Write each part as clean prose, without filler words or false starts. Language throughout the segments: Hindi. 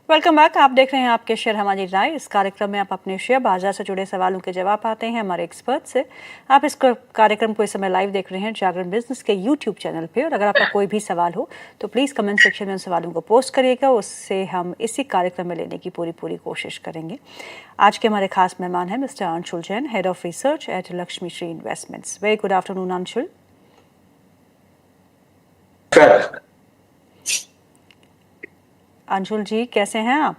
Welcome back. आप देख रहे हैं आपके शेयर हमारी राय। इस कार्यक्रम में आप अपने शेयर बाजार से जुड़े सवालों के जवाब पाते हैं हमारे एक्सपर्ट से। आप इस कार्यक्रम को इस समय लाइव देख रहे हैं जागरण बिजनेस के यूट्यूब चैनल पे। और अगर आपका कोई भी सवाल हो तो प्लीज़ कमेंट सेक्शन में उन सवालों को पोस्ट करिएगा, उससे हम इसी कार्यक्रम में लेने की पूरी कोशिश करेंगे। आज के हमारे खास मेहमान हैं mister Anshul Jain, head of research at Laxmi Shri investments. Very good afternoon Anshul. Anshul ji कैसे हैं आप?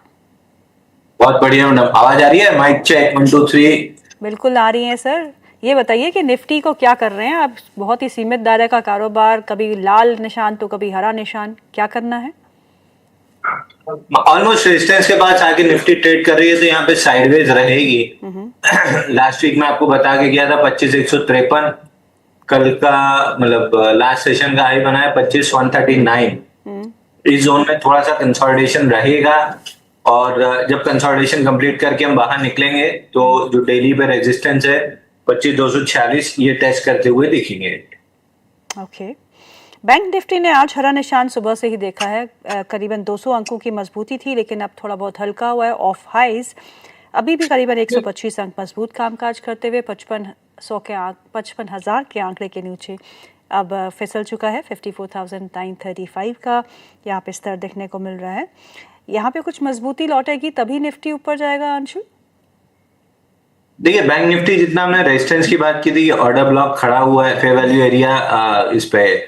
बहुत बढ़िया मैडम। आवाज आ रही है? Mike check 1 2 3। बिल्कुल आ रही है सर। ये बताइए कि निफ्टी को क्या कर रहे हैं आप? बहुत ही सीमित दायरे का कारोबार, कभी लाल निशान तो कभी हरा निशान, क्या करना है? ऑलमोस्ट रेजिस्टेंस के पास आके निफ्टी ट्रेड कर रही है, तो यहाँ पे साइडवेज रहेगी। लास्ट वीक में आपको बता के गया था 25,153। कल का मतलब लास्ट सेशन का हाई बना है 25,139। इस जोन में थोड़ा सा कंसोलिडेशन रहेगा, और जब कंसोलिडेशन कंप्लीट करके हम बाहर निकलेंगे तो जो डेली पे रेजिस्टेंस है 25,246 ये टेस्ट करते हुए दिखेंगे। ओके। बैंक निफ्टी ने आज हरा निशान सुबह से ही देखा है। करीबन 200 अंकों की मजबूती थी, लेकिन अब थोड़ा बहुत हल्का हुआ है ऑफ हाइज। अभी भी करीबन 125 अंक मजबूत कामकाज करते हुए 55,000 के आंकड़े के नीचे अब फिसल चुका है। 54,935 का यहाँ पे स्तर देखने को मिल रहा है। यहाँ पे कुछ मजबूती लौटेगी तभी निफ्टी ऊपर जाएगा अंशुल। देखिए, बैंक निफ्टी जितना हमने रेजिस्टेंस की बात की थी, ऑर्डर ब्लॉक खड़ा हुआ है फेयर वैल्यू एरिया इस पे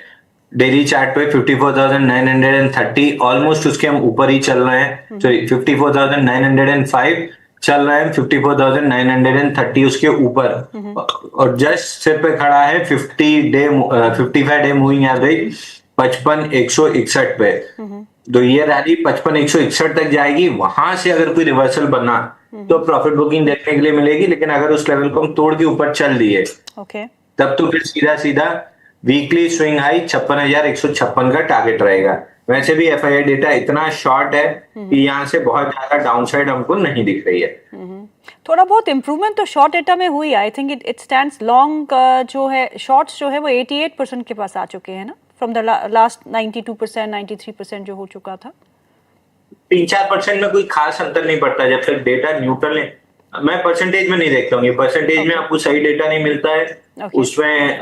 डेली चार्ट पे 54,930 ऑलमोस्ट उसके हम ऊपर ही चल रहे हैं। सॉरी 54,905 चल रहे हैं, 54,930 उसके ऊपर। और जस्ट सिर पे खड़ा है 55 डे मूविंग एवरेज 55,161 पे। तो ये रैली 55,161 तक जाएगी। वहां से अगर कोई रिवर्सल बना तो प्रॉफिट बुकिंग देखने के लिए मिलेगी, लेकिन अगर उस लेवल को हम तोड़ के ऊपर चल दिए तब तो फिर सीधा वीकली स्विंग हाई 56,156 का टारगेट रहेगा। वैसे भी एफआईआई डेटा इतना शॉर्ट है कि यहाँ से बहुत ज्यादा डाउनसाइड हमको नहीं दिख रही है। थोड़ा बहुत इंप्रूवमेंट तो शॉर्ट डेटा में हुई। I think it stands long जो है, शॉर्ट्स जो है वो 88% के पास आ चुके हैं ना, फ्रॉम द लास्ट 92%, 93% जो हो चुका था। 3-4% में कोई खास अंतर नहीं पड़ता जब तक डेटा न्यूट्रल है। मैं परसेंटेज में नहीं देखता हूँ, ये परसेंटेज में आपको सही डेटा नहीं मिलता है। उसमें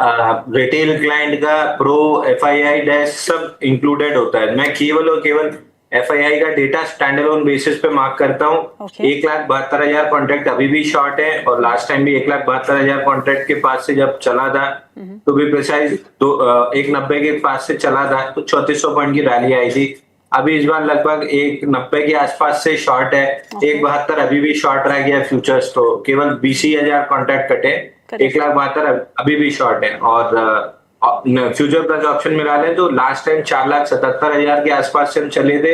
रिटेल क्लाइंट का प्रो एफआईआई डैश सब इंक्लूडेड होता है। मैं केवल और केवल एफआईआई का डेटा स्टैंड अलोन बेसिस पे मार्क करता हूँ। 1,72,000 कॉन्ट्रैक्ट अभी भी शॉर्ट है, और लास्ट टाइम भी 1,72,000 कॉन्ट्रैक्ट के पास से जब चला था तो भी प्रिसाइज तो 1,90 के पास से चला था तो 3400 पॉइंट की रैली आई थी। अभी इस बार लगभग 1,90 के आसपास से शॉर्ट है। 1,72 अभी भी शॉर्ट रह गया फ्यूचर्स, तो केवल 20,000 कॉन्ट्रैक्ट कटे। 1,72 अभी भी शॉर्ट है। और फ्यूचर प्लस ऑप्शन मिला लें तो लास्ट टाइम 4,77,000 के आसपास से हम चले थे।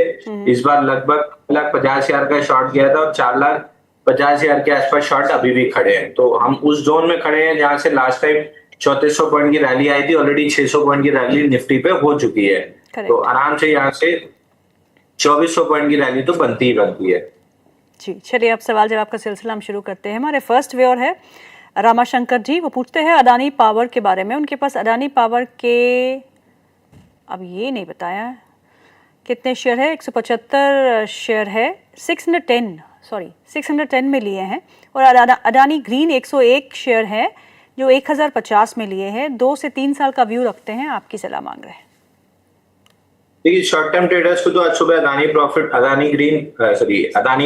इस बार लगभग 1,50,000 का शॉर्ट गया था, और 4,50,000 के आसपास शॉर्ट अभी भी खड़े हैं। तो हम उस जोन में खड़े हैं जहां से लास्ट टाइम 3400 पॉइंट की रैली आई थी। ऑलरेडी 600 पॉइंट की रैली निफ्टी पे हो चुकी है। तो आराम से यहाँ से 2400 पॉइंट की रैली तो बनती ही बनती है। जी चलिए, अब सवाल जवाब का सिलसिला हम शुरू करते हैं। हमारे फर्स्ट व्यूअर है रामाशंकर जी। वो पूछते हैं अडानी पावर के बारे में। उनके पास अडानी पावर के अब ये नहीं बताया कितने शेयर है। 175 शेयर है। 610 में लिए हैं। और अडानी ग्रीन 101 शेयर है जो 1050 में लिए हैं। 2 से 3 साल का व्यू रखते हैं, आपकी सलाह मांग रहे हैं। देखिए, शॉर्ट टर्म ट्रेडर्स को तो आज सुबह अडानी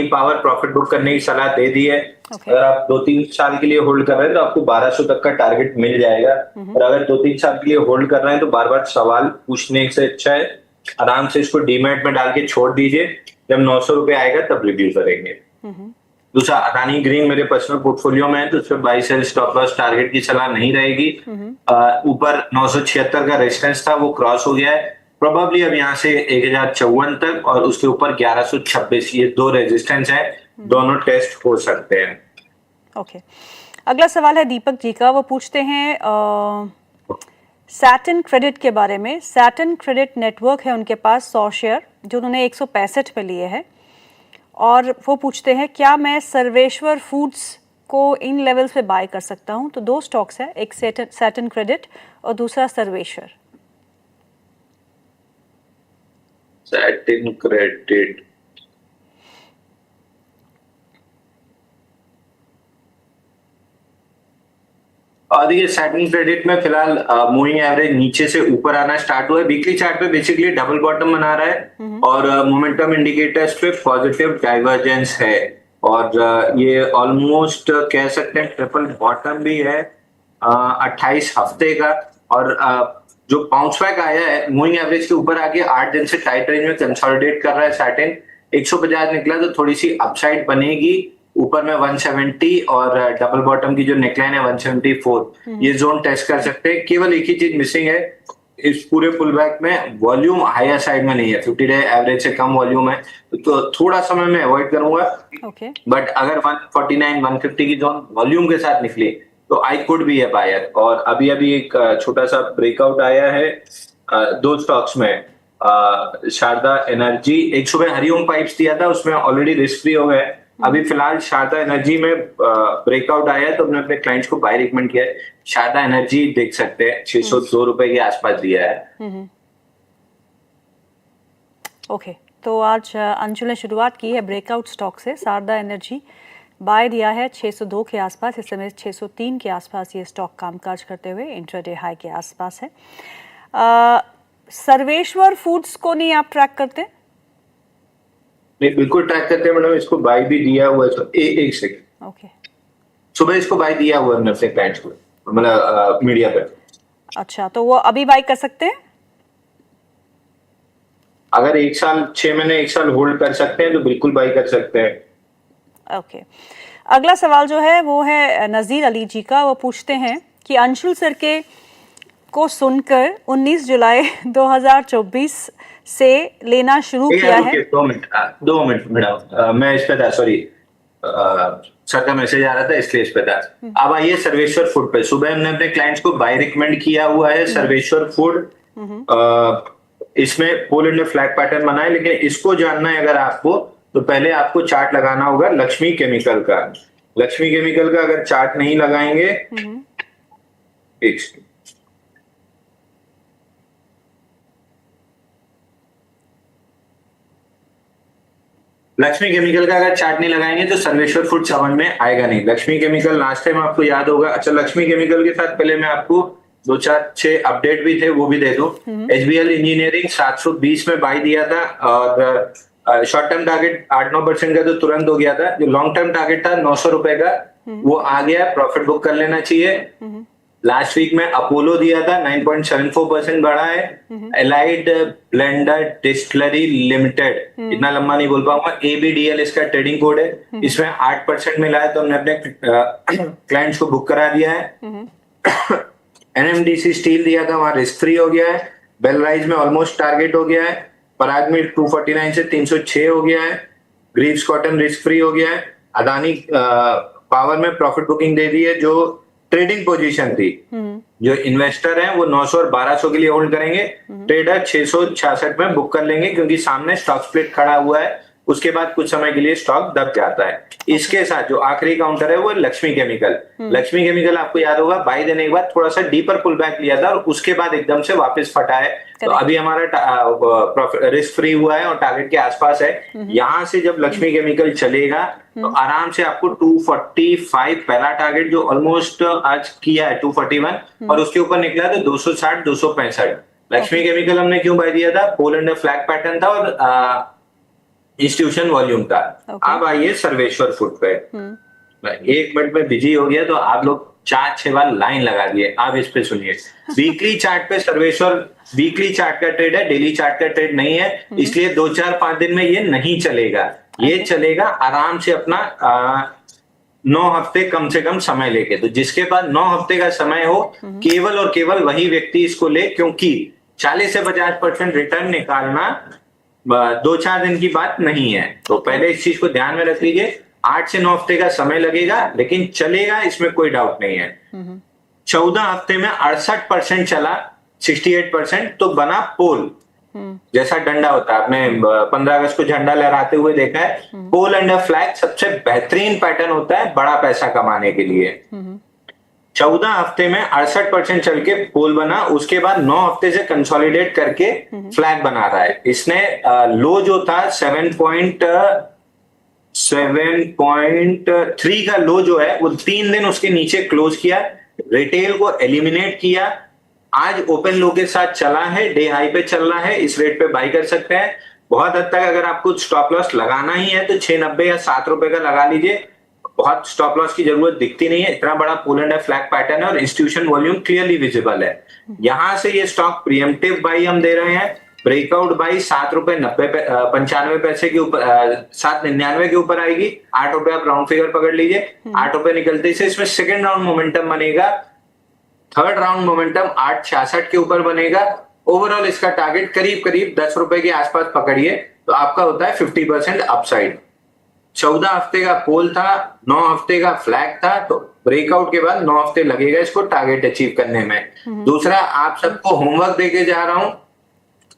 पावर प्रॉफिट बुक करने की सलाह दे दी है। अगर आप 2-3 साल के लिए होल्ड कर रहे हैं तो आपको 1200 तक का टारगेट मिल जाएगा। और अगर 2-3 साल के लिए होल्ड कर रहे हैं तो बार बार सवाल पूछने से अच्छा है आराम से इसको डीमैट में डाल के छोड़ दीजिए। जब 900 रुपए आएगा तब रिव्यू करेंगे। दूसरा, अडानी ग्रीन मेरे पर्सनल पोर्टफोलियो में है, तो उसमें buy sell stop loss target की सलाह नहीं रहेगी। ऊपर 976 का रेजिस्टेंस था, वो क्रॉस हो गया है। प्रोबेबली अब यहाँ से 1054 तक और उसके ऊपर 1126, ये 2 रेजिस्टेंस है, दोनों टेस्ट हो सकते हैं। ओके। अगला सवाल है दीपक जी का। वो पूछते हैं सैटर्न क्रेडिट के बारे में। सैटर्न क्रेडिट नेटवर्क है उनके पास 100 शेयर जो उन्होंने 165 पे लिए हैं। और वो पूछते हैं क्या मैं सर्वेश्वर फूड्स को इन लेवल्स पे बाय कर सकता हूं। तो 2 स्टॉक्स है, एक सैटर्न क्रेडिट और दूसरा सर्वेश्वर। सैटर्न क्रेडिट देखिए सैटिन क्रेडिट में फिलहाल मूविंग एवरेज नीचे से ऊपर आना स्टार्ट हुआ है। वीकली चार्ट पे बेसिकली डबल बॉटम बना रहा है और मोमेंटम इंडिकेटर्स पे पॉजिटिव डाइवर्जेंस है और ये ऑलमोस्ट कह सकते हैं ट्रिपल बॉटम भी है 28 हफ्ते का और जो बाउंस बैक आया है मूविंग एवरेज के ऊपर आके 8 दिन से टाइट रेंज में कंसोलिडेट कर रहा है सैटिन। 150 निकला तो थोड़ी सी अपसाइड बनेगी, ऊपर में 170 और डबल बॉटम की जो नेकलाइन है 174 ये जोन टेस्ट कर सकते हैं। केवल एक ही चीज मिसिंग है इस पूरे पुल बैक में, वॉल्यूम हायर साइड में नहीं है, 50 डे एवरेज से कम वॉल्यूम है तो थोड़ा समय मैं अवॉइड करूंगा। बट अगर 149 150 की जोन वॉल्यूम के साथ निकली तो I could be a buyer. और अभी अभी एक छोटा सा ब्रेकआउट आया है दो स्टॉक्स में, शारदा एनर्जी, एक सुबह हरिओम पाइप्स दिया था उसमें ऑलरेडी रिस्क फ्री हो गए, अभी फिलहाल शारदा एनर्जी में ब्रेकआउट आया है तो हमने अपने क्लाइंट्स को बाय रिकमेंड किया है। शारदा एनर्जी देख सकते हैं 602 रुपए के आसपास दिया है। ओके, तो आज अंशु ने शुरुआत की है ब्रेकआउट स्टॉक से। शारदा एनर्जी बाय दिया है 602 के आसपास, इस समय 603 के आसपास ये स्टॉक कामकाज करते हुए इंट्राडे हाई के आसपास है। सर्वेश्वर फूड्स को नहीं आप ट्रैक करते? बिल्कुल ट्रैक करते हैं मैडम, इसको बाय भी दिया हुआ है। एक सेकंड, ओके, सुबह इसको बाय दिया हुआ है अपने क्लाइंट्स को, मतलब मीडिया पे। अच्छा, तो वो अभी बाय कर सकते हैं? अगर 1 साल 6 महीने 1 साल होल्ड कर सकते हैं तो बिल्कुल बाय कर सकते हैं। ओके, अगला सवाल जो है वो है नजीर अली जी का। वो पूछते हैं कि अंशुल सर के को सुनकर 19 जुलाई 2024 से लेना शुरू किया है। 2 मिनट मैडम, मैं इस पे था, सॉरी सर का मैसेज आ रहा था इसलिए इस पे था। अब आइए सर्वेश्वर फूड पे। सुबह हमने अपने क्लाइंट्स को बाय रिकमेंड किया हुआ है सर्वेश्वर फूड। इसमें पोल इंडिया फ्लैग पैटर्न बना है, लेकिन इसको जानना है अगर आपको तो पहले आपको चार्ट लगाना होगा लक्ष्मी केमिकल का। लक्ष्मी केमिकल का अगर चार्ट नहीं लगाएंगे, एक लक्ष्मी केमिकल का अगर चार्ट नहीं लगाएंगे तो सर्वेश्वर फूड समझ में आएगा नहीं। लक्ष्मी केमिकल लास्ट टाइम आपको याद होगा। अच्छा, लक्ष्मी केमिकल के साथ पहले मैं आपको 2-4-6 अपडेट भी थे वो भी दे दूं। एचबीएल इंजीनियरिंग 720 में बाय दिया था और शॉर्ट टर्म टारगेट 8-9% का तो तुरंत हो गया था। जो लॉन्ग टर्म टारगेट था 900 रुपए का वो आ गया, प्रॉफिट बुक कर लेना चाहिए। लास्ट वीक में अपोलो दिया था 9.74% बढ़ा है। एलाइड ब्लेंडर डिस्टिलरी लिमिटेड, इतना लंबा नहीं बोल पाऊंगा, ABDL इसका ट्रेडिंग कोड है, इसमें 8% मिला है तो हमने अपने क्लाइंट्स को बुक करा दिया है। NMDC स्टील दिया था, वहां रिस्क फ्री हो गया है। बेलराइज में ऑलमोस्ट टारगेट हो गया है। पराग में 249 से 306 हो गया है। ग्रीव्स कॉटन रिस्क फ्री हो गया है। अदानी पावर में प्रॉफिट बुकिंग दे दी है। जो ट्रेडिंग पोजीशन थी, जो इन्वेस्टर हैं वो 900 और 1200 के लिए होल्ड करेंगे, ट्रेडर 666 में बुक कर लेंगे क्योंकि सामने स्टॉक स्प्लिट खड़ा हुआ है। उसके बाद कुछ समय के लिए स्टॉक दब जाता है। इसके साथ जो आखिरी काउंटर है वो लक्ष्मी केमिकल। लक्ष्मी केमिकल आपको याद होगा बाय देने के बाद थोड़ा सा डीपर पुल बैक लिया था और उसके बाद एकदम से वापस फटा है। तो अभी हमारा रिस्क फ्री हुआ है और टारगेट के आसपास है। यहां से जब लक्ष्मी केमिकल चलेगा तो आराम से आपको 245 पहला टारगेट जो ऑलमोस्ट आज किया है 241 और उसके ऊपर निकला तो 260 265। लक्ष्मी केमिकल हमने क्यों बाय दिया था? पोल इंडिया फ्लैग पैटर्न था और इंस्टीट्यूशन वॉल्यूम था। अब आइए सर्वेश्वर फूड पे। 1 मिनट में बिजी हो गया तो आप लोग 4-6 बार लाइन लगा दिए। आप इस पे सुनिए। वीकली चार्ट पे सर्वेश्वर वीकली चार्ट का ट्रेड है, डेली चार्ट का ट्रेड नहीं है, इसलिए 2-4-5 दिन में ये नहीं चलेगा। ये चलेगा आराम से अपना 9 हफ्ते कम से कम समय लेके। तो जिसके पास 9 हफ्ते का समय हो केवल और केवल वही व्यक्ति इसको ले, क्योंकि 40 से 50% रिटर्न निकालना 2-4 दिन की बात नहीं है। तो पहले इस चीज को ध्यान में रख लीजिए। 8 से 9 हफ्ते का समय लगेगा लेकिन चलेगा, इसमें कोई डाउट नहीं है। 14 हफ्ते में 68% चला, 68% तो बना पोल जैसा डंडा होता है। आपने 15 अगस्त को झंडा लहराते हुए देखा है। पोल एंड फ्लैग सबसे बेहतरीन पैटर्न होता है बड़ा पैसा कमाने के लिए। 14 हफ्ते में 68% चल के पोल बना, उसके बाद 9 हफ्ते से कंसोलिडेट करके फ्लैग बना रहा है। इसने लो जो था 7.3 का लो जो है वो 3 दिन उसके नीचे क्लोज किया, रिटेल को एलिमिनेट किया, आज ओपन लो के साथ चला है, डे हाई पे चल रहा है, इस रेट पे बाई कर सकते हैं। बहुत हद तक अगर आपको स्टॉप लॉस लगाना ही है तो 690 या 7 रुपए का लगा लीजिए, बहुत स्टॉप लॉस की जरूरत दिखती नहीं है, इतना बड़ा पुल एंड फ्लैग पैटर्न है और इंस्टीट्यूशन वॉल्यूम क्लियरली विजिबल है। यहां से ये स्टॉक प्रीएम्प्टिव बाई हम दे रहे हैं, ब्रेकआउट बाई 7 रुपए 95 पैसे के ऊपर, 7.99 के ऊपर आएगी, 8 रुपए आप राउंड फिगर पकड़ लीजिए, 8 रुपए निकलते से इसमें सेकेंड राउंड मोमेंटम बनेगा, थर्ड राउंड मोमेंटम 8.66 के ऊपर बनेगा। ओवरऑल इसका टारगेट करीब करीब 10 रुपए के आसपास पकड़िए तो आपका होता है 50% अपसाइड। 14 हफ्ते का पोल था, 9 हफ्ते का फ्लैग था, तो ब्रेकआउट के बाद 9 हफ्ते लगेगा इसको टारगेट अचीव करने में। दूसरा, आप सबको होमवर्क देके जा रहा हूं,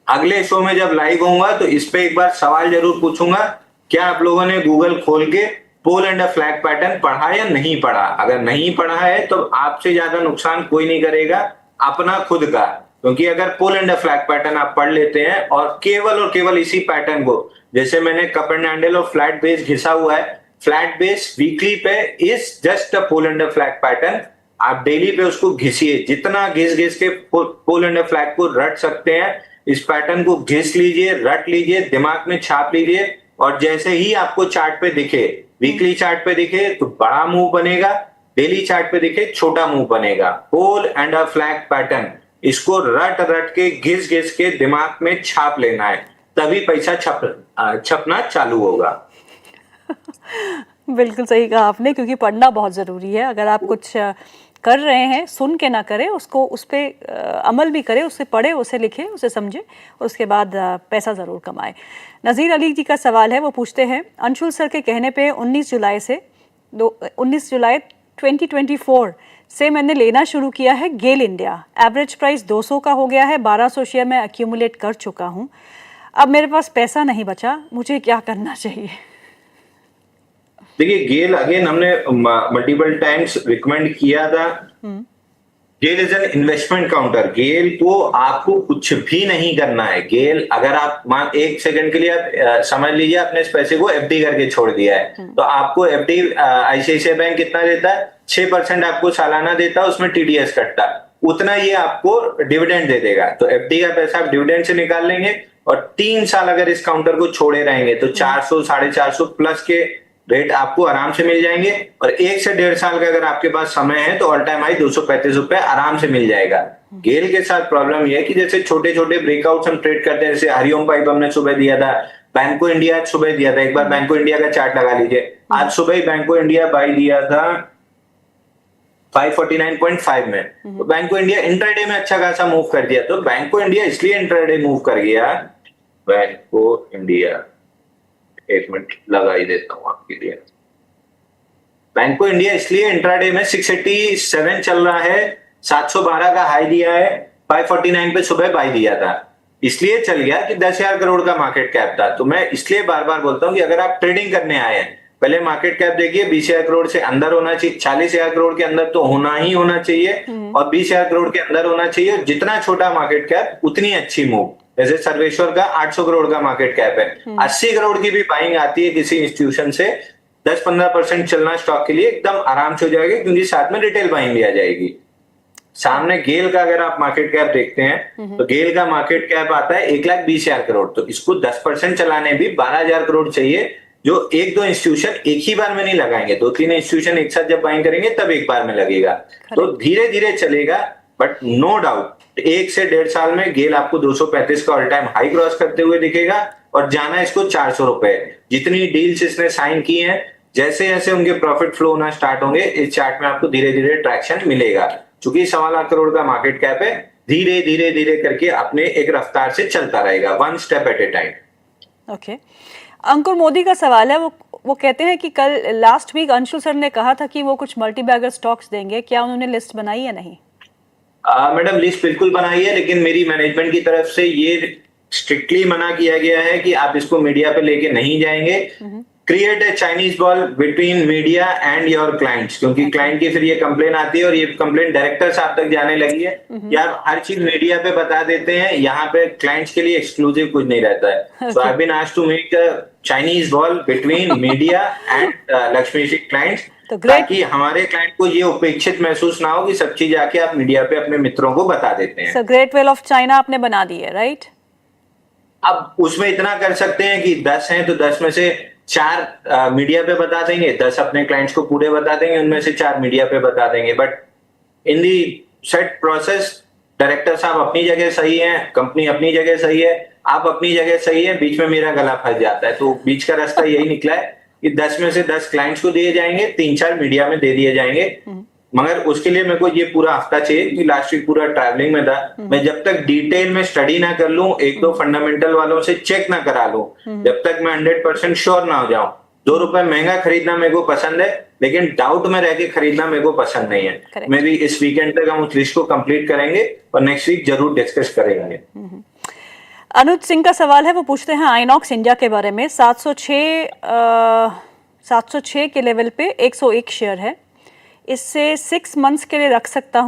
अगले शो में जब लाइव होऊंगा तो इस पे एक बार सवाल जरूर पूछूंगा, क्या आप लोगों ने गूगल खोल के पोल एंड फ्लैग पैटर्न पढ़ा या नहीं पढ़ा? अगर नहीं पढ़ा है तो आपसे ज्यादा नुकसान कोई नहीं करेगा, अपना खुद का, क्योंकि अगर पोल एंड फ्लैग पैटर्न आप पढ़ लेते हैं और केवल इसी पैटर्न को, जैसे मैंने कप एंड हैंडल और फ्लैट बेस घिसा हुआ है, फ्लैट बेस वीकली पे is just a pole and flag pattern, आप डेली पे उसको घिसिए, जितना घिस के पोल एंड फ्लैग को रट सकते हैं, इस पैटर्न को घिस लीजिए, रट लीजिए, दिमाग में छाप लीजिए, और जैसे ही आपको चार्ट पे दिखे, वीकली चार्ट पे दिखे तो बड़ा मूव बनेगा, डेली चार्ट पे दिखे छोटा मूव बनेगा, pole and a flag pattern, इसको रट के घिस के दिमाग में छाप लेना है, तभी पैसा छपना चालू होगा। बिल्कुल सही कहा आपने, क्योंकि पढ़ना बहुत ज़रूरी है। अगर आप कुछ कर रहे हैं, सुन के ना करें उसको, उस पर अमल भी करें, उसे पढ़े, उसे लिखे, उसे समझे और उसके बाद पैसा ज़रूर कमाए। नज़ीर अली जी का सवाल है, वो पूछते हैं, अंशुल सर के कहने पे 19 जुलाई 2024 से मैंने लेना शुरू किया है गेल इंडिया, एवरेज प्राइस 200 का हो गया है, 1200 शेयर मैं एक्यूमुलेट कर चुका हूँ, अब मेरे पास पैसा नहीं बचा, मुझे क्या करना चाहिए? देखिए, गेल अगेन हमने मल्टीपल टाइम्स रिकमेंड किया था, गेल इज एन इन्वेस्टमेंट काउंटर, गेल को आपको कुछ भी नहीं करना है। गेल अगर आप एक सेकंड के लिए आप समझ लीजिए आपने इस पैसे को एफडी करके छोड़ दिया है, तो आपको एफडी आईसीआईसीआई बैंक कितना देता है? 6% आपको सालाना देता है, उसमें टीडीएस कटता, उतना ये आपको डिविडेंड दे देगा। तो एफडी का पैसा आप डिविडेंड से निकाल लेंगे और 3 साल अगर इस काउंटर को छोड़े रहेंगे तो 400 450 प्लस के रेट आपको आराम से मिल जाएंगे, और 1 से 1.5 साल का अगर आपके पास समय है तो ऑल टाइम हाई 235 रुपए आराम से मिल जाएगा। गेल के साथ प्रॉब्लम यह है कि जैसे छोटे छोटे ब्रेकआउट्स हम ट्रेड करते हैं, जैसे हरिओम पाइप हमने सुबह दिया था, बैंको इंडिया सुबह दिया था, एक बार बैंको इंडिया का चार्ट लगा लीजिए, आज सुबह बैंको इंडिया बाई दिया था 549.5 में, तो बैंको इंडिया इंट्राडे में अच्छा खासा मूव कर दिया। तो बैंको इंडिया इसलिए इंट्राडे मूव कर गया, बैंको इंडिया एक मिनट लगा ही देता हूं आपके लिए, बैंको इंडिया इसलिए इंट्राडे में 687 चल रहा है, 712 का हाई दिया है, 549 पे सुबह बाई दिया था, इसलिए चल गया कि 10,000 करोड़ का मार्केट कैप था। तो मैं इसलिए बार बार बोलता हूं कि अगर आप ट्रेडिंग करने आए हैं, पहले मार्केट कैप देखिए, 20,000 करोड़ से अंदर होना चाहिए, 40,000 करोड़ के अंदर तो होना ही होना चाहिए, और 20,000 करोड़ के अंदर होना चाहिए। जितना छोटा मार्केट कैप उतनी अच्छी मूव, जैसे सर्वेश्वर का 800 करोड़ का मार्केट कैप है, 80 करोड़ की भी बाइंग आती है किसी इंस्टीट्यूशन से, 10-15% चलना स्टॉक के लिए एकदम आराम से हो जाएगा, क्योंकि साथ में रिटेल बाइंग भी आ जाएगी। सामने गेल का अगर आप मार्केट कैप देखते हैं तो गेल का मार्केट कैप आता है 1,20,000 करोड़, तो इसको 10% चलाने भी 12,000 करोड़ चाहिए, जो 1-2 इंस्टीट्यूशन एक ही बार में नहीं लगाएंगे, 2-3 इंस्टीट्यूशन एक साथ जब बाइंग करेंगे तब एक बार में लगेगा, तो धीरे धीरे चलेगा। बट नो डाउट 1 से 1.5 साल में गेल आपको 235 का ऑल टाइम हाई क्रॉस करते हुए दिखेगा, और जाना इसको 400 रुपए। जितनी डील्स इसने साइन की हैं, जैसे जैसे उनके प्रॉफिट फ्लो होना स्टार्ट होंगे, इस चार्ट में आपको धीरे धीरे ट्रैक्शन मिलेगा। चूंकि 1.25 लाख करोड़ का मार्केट कैप है, धीरे धीरे धीरे करके अपने एक रफ्तार से चलता रहेगा, 1 step at a time. Okay, Ankur Modi का सवाल है, वो कहते हैं कि कल लास्ट वीक अंशुल सर ने कहा था कि वो कुछ मल्टी बैगर स्टॉक्स देंगे, क्या उन्होंने लिस्ट बनाई या नहीं? मैडम, लिस्ट बिल्कुल बनाई है, लेकिन मेरी मैनेजमेंट की तरफ से ये स्ट्रिक्टली मना किया गया है कि आप इसको मीडिया पे लेके नहीं जाएंगे। Create a Chinese ball between media and your clients, क्योंकि क्लाइंट की फिर ये कंप्लेन आती है और ये कंप्लेन डायरेक्टर साहब तक जाने लगी है, यार हर चीज मीडिया पे बता देते हैं, यहाँ पे क्लाइंट्स के लिए एक्सक्लूसिव कुछ नहीं रहता है। So I have been asked to make a Chinese ball between media and Lakshmi clients, तो ग्रेट। ताकि हमारे क्लाइंट को ये उपेक्षित महसूस ना हो कि सब चीज आके आप मीडिया पे अपने मित्रों को बता देते हैं। So great well of China आपने बना दी है, राइट? अब उसमें इतना कर सकते हैं कि 10 हैं तो 10 में से 4 मीडिया पे बता देंगे, 10 अपने क्लाइंट्स को पूरे बता देंगे, उनमें से 4 मीडिया पे बता देंगे। But in the set process director साहब अपनी जगह सही है, कंपनी अपनी जगह सही है, आप अपनी जगह सही है, बीच में मेरा गला फंस जाता है। तो बीच का रास्ता यही निकला है कि 10 में से 10 क्लाइंट्स को दिए जाएंगे, 3-4 मीडिया में दे दिए जाएंगे। मगर उसके लिए मेरे को ये पूरा हफ्ता चाहिए कि लास्ट वीक पूरा ट्रैवलिंग में था। मैं जब तक डिटेल में स्टडी ना कर लूं, एक दो फंडामेंटल वालों से चेक ना करा लूं, जब तक मैं 100% श्योर ना हो जाऊं। 2 रुपए महंगा खरीदना मेरे को पसंद है, लेकिन डाउट में रह के खरीदना मेरे को पसंद नहीं है। Correct. मे बी इस वीकेंड तक हम उस लिस्ट को कंप्लीट करेंगे और नेक्स्ट वीक जरूर डिस्कस करेंगे। अनुज सिंह का सवाल है, वो पूछते हैं आइनॉक्स इंडिया के बारे में। 706 के लेवल पे 101 शेयर है, इससे 6 मंथ्स के लिए रख सकता हूँ?